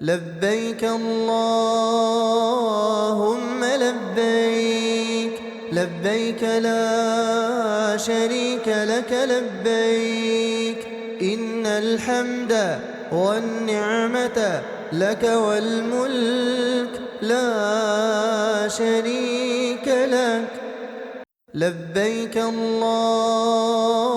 لبيك اللهم لبيك، لبيك لا شريك لك لبيك، إن الحمد والنعمة لك والملك لا شريك لك. لبيك اللهم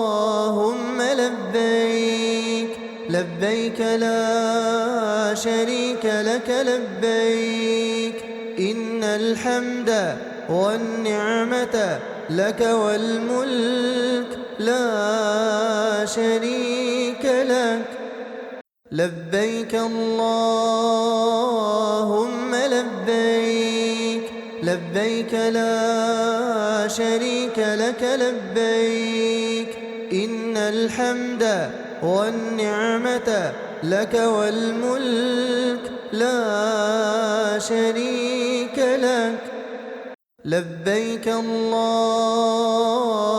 لبيك، لبيك لا شريك لك لبيك، إن الحمد والنعمة لك والملك لا شريك لك. لبيك اللهم لبيك، لبيك لا شريك لك لبيك، إن الحمد والنعمة لك والملك لا شريك لك. لبيك اللهم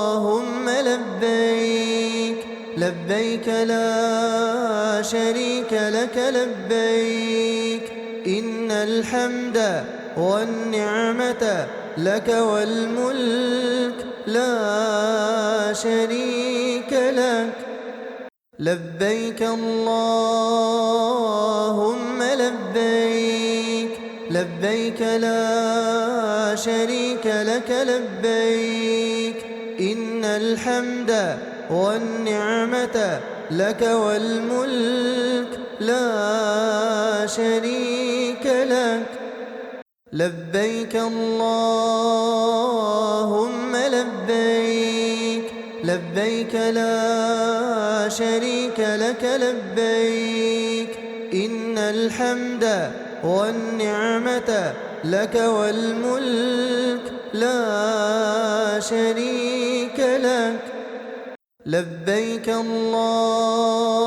لبيك، لبيك لا شريك لك لبيك، إن الحمد والنعمة لك والملك لا شريك لك. لبيك اللهم لبيك، لبيك لا شريك لك لبيك، إن الحمد والنعمة لك والملك لا شريك لك. لبيك اللهم لبيك، لبيك لا شريك لك لبيك، إن الحمد والنعمة لك والملك لا شريك لك. لبيك اللهم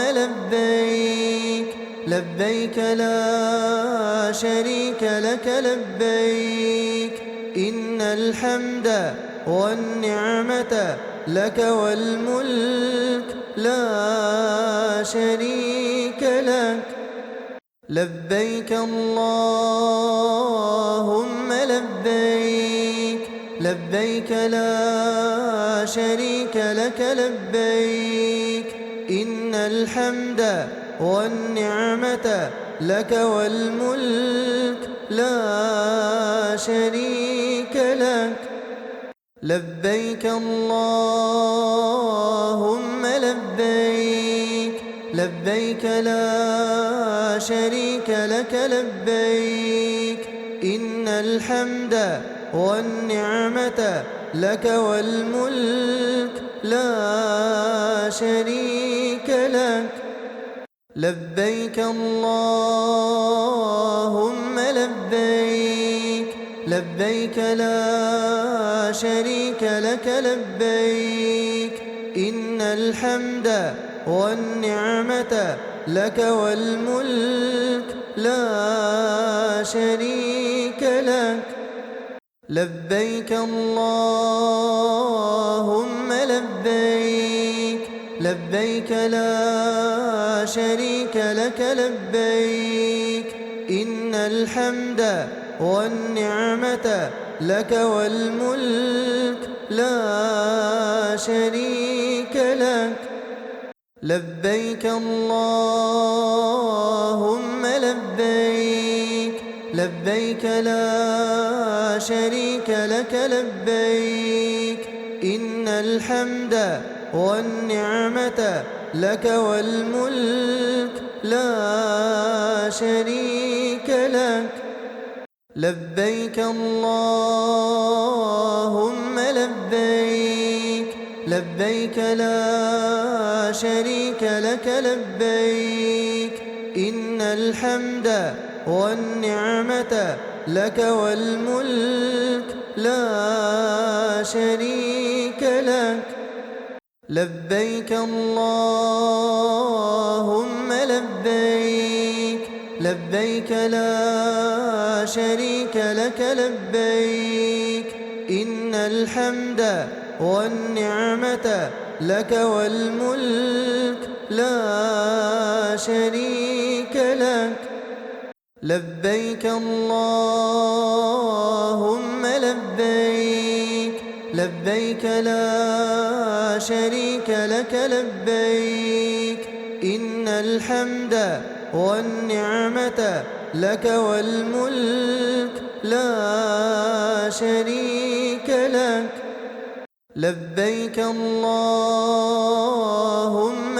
لبيك، لبيك لا شريك لك لبيك، إن الحمد والنعمة لك والملك لا شريك لك. لبيك اللهم لبيك، لبيك لا شريك لك لبيك، إن الحمد والنعمة لك والملك لا شريك لك. لبيك اللهم لبيك، لبيك لا شريك لك لبيك، إن الحمد والنعمة لك والملك لا شريك لك. لبيك اللهم لبيك، لبيك لا شريك لك لبيك، إن الحمد والنعمة لك والملك لا شريك لك. لبيك اللهم لبيك، لبيك لا شريك لك لبيك، إن الحمد والنعمة لك والملك لا شريك لك. لبيك اللهم لبيك، لبيك لا شريك لك لبيك، إن الحمد والنعمة لك والملك لا شريك لك. لبيك اللهم لبيك، لبيك لا شريك لك لبيك، إن الحمد والنعمة لك والملك لا شريك لك. لبيك اللهم لبيك، لبيك لا شريك لك لبيك، إن الحمد والنعمة لك والملك لا شريك لبيك اللهم لبيك لبيك لا شريك لك لبيك إن الحمد والنعمة لك والملك لا شريك لك لبيك اللهم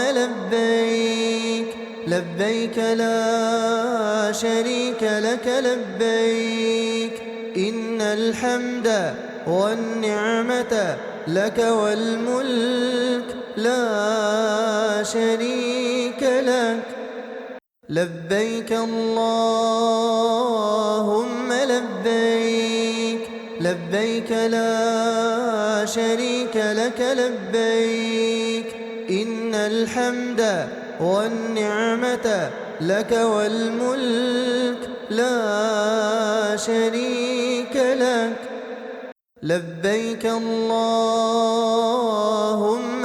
لبيك لبيك لا شريك لك لبيك إن الحمد والنعمة لك والملك لا شريك لك لبيك اللهم لبيك لبيك لا شريك لك لبيك إن الحمد والنعمة لك والملك لا شريك لك لبيك اللهم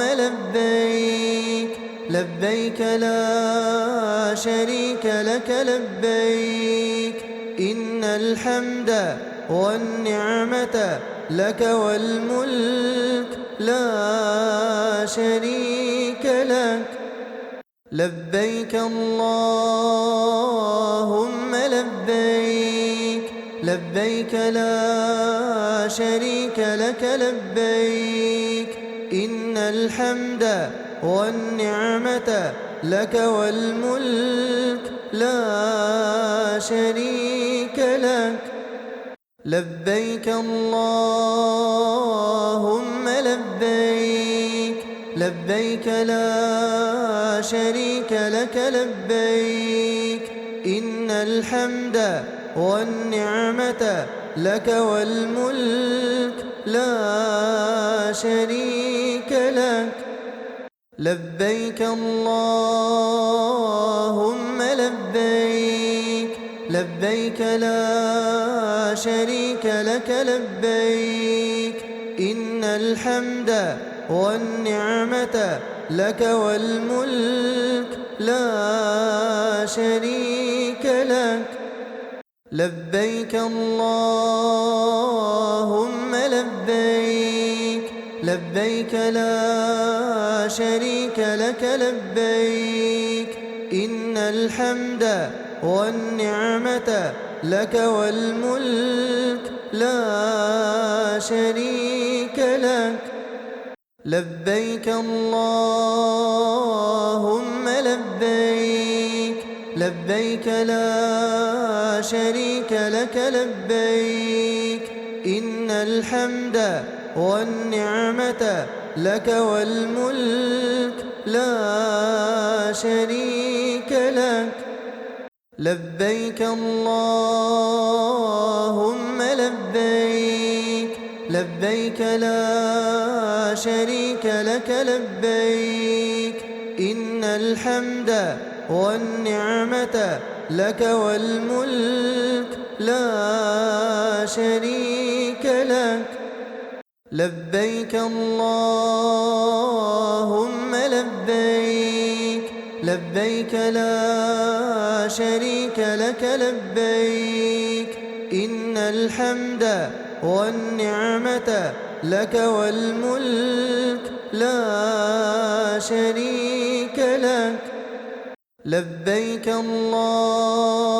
لبيك لبيك لا شريك لك لبيك إن الحمد والنعمة لك والملك لا شريك لك لبيك اللهم لبيك لبيك لا شريك لك لبيك إن الحمد والنعمة لك والملك لا شريك لك لبيك اللهم لبيك لبيك لا شريك لك لبيك إن الحمد والنعمة لك والملك لا شريك لك لبيك اللهم لبيك لبيك لا شريك لك لبيك إن الحمد والنعمة لك والملك لا شريك لك لبيك اللهم لبيك لبيك لا شريك لك لبيك إن الحمد والنعمة لك والملك لا شريك لك لبيك اللهم لبيك لبيك لا شريك لك لبيك إن الحمد والنعمة لك والملك لا شريك لك لبيك اللهم لبيك لبيك لا شريك لك لبيك إن الحمد والنعمة لك والملك لا شريك لك لبيك اللهم لبيك لبيك لا شريك لك لبيك إن الحمد والنعمة لك والملك لا شريك لك لبيك اللهم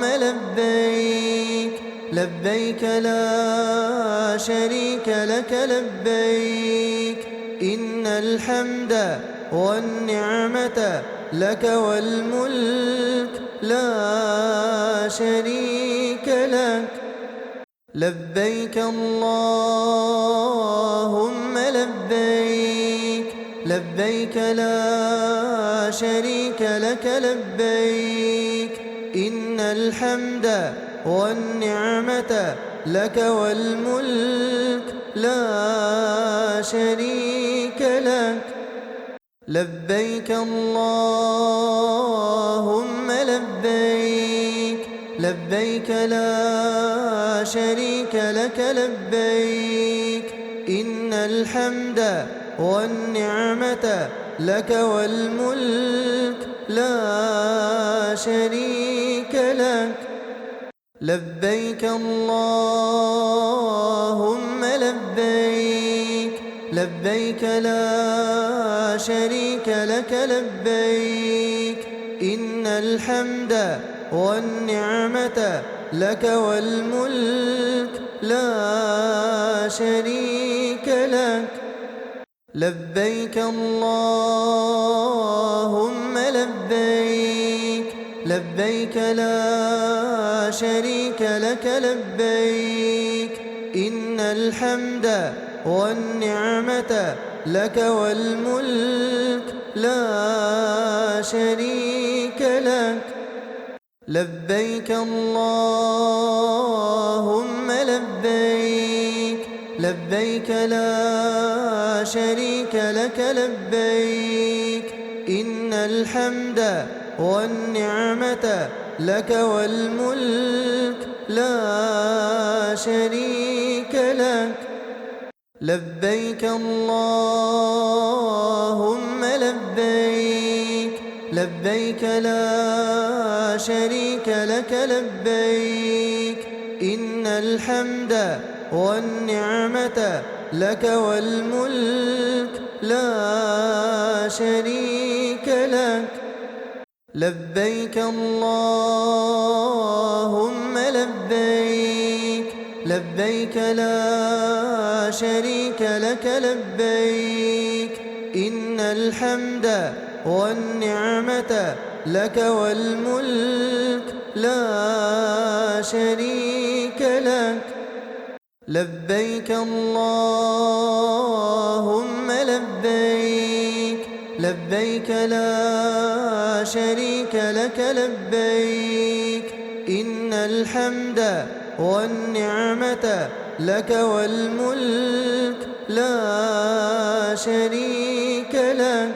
لبيك لبيك لا شريك لك لبيك إن الحمد والنعمة لك والملك لا شريك لك لبيك اللهم لبيك لبيك لا شريك لك لبيك إن الحمد والنعمة لك والملك لا شريك لك لبيك اللهم لبيك لبيك لا شريك لك لبيك إن الحمد والنعمة لك والملك لا شريك لك لبيك اللهم لبيك لبيك لا شريك لك لبيك إن الحمد والنعمة لك والملك لا شريك لك لبيك اللهم لبيك لبيك لا شريك لك لبيك إن الحمد والنعمة لك والملك لا شريك لك لبيك اللهم لبيك لبيك لا شريك لك لبيك إن الحمد والنعمة لك والملك لا شريك لك لبيك اللهم لبيك لبيك لا شريك لك لبيك إن الحمد والنعمة لك والملك لا شريك لك لبيك اللهم لبيك لبيك لا شريك لك لبيك إن الحمد والنعمة لك والملك لا شريك لك لبيك اللهم لبيك لبيك لا شريك لك لبيك إن الحمد والنعمة لك والملك لا شريك لك